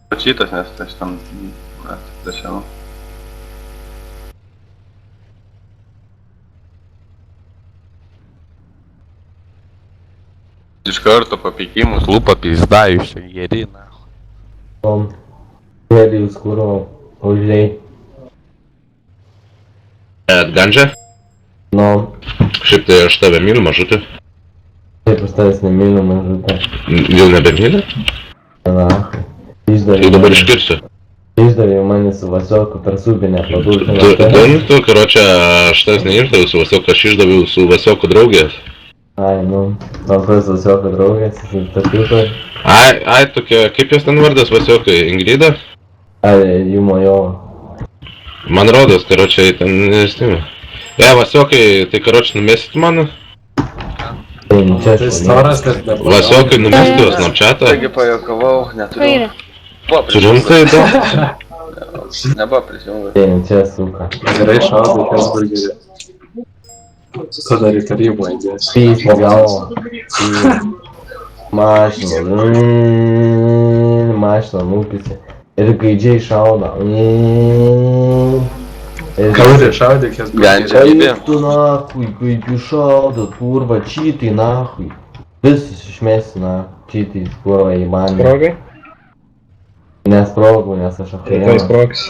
Pačytas, nes aš tam atsiprašiau. Iš karto papeikimus, lūpa pizda, jūs čia geri, na. Gėdėjus kūro užliai. Atgandžia? Nu, Šiaip tai aš tave myliu, mažutė. taip aš tavęs nemyliu mažutė. Jau nebemyli? Na, Tai dabar iškirsiu. Išdavė mane su Vasioku per subinę padūrtinę. Tu, karočią, aš tavęs neišdaviau su Vasioku, aš išdaviau su Vasioku draugės. Ai, nu, man tas Vasioko draugės, jis tapytoj. Ai, tokia, kaip jos ten vardas Vasiokai, Ingrida? Ai, Jumojo. Man rodos, karočią, ten nestimė. Vasiokai, tai karočią numesit man? Tai storas, kad dabar. Vasiokai numesit juos Snapchatą? Taigi pajokavau, neturiu. Surinkai du? Nebuvo prisijungęs. Tai čia suka. Gerai šaudai, kas burgerį. Tada į tarybą įdės. Pys galvo. Mašina nupisi. Ir gaidžiai šauna. Kaurė šaudė, kas Gandžia gyvė. Tu nahui, gaidžių šaudo, turva, čytai nahui. Visus išmesi, na, čytai, kurva į manį. Sprogai? Nesprogau, nes aš Tai apėjau. sprogs.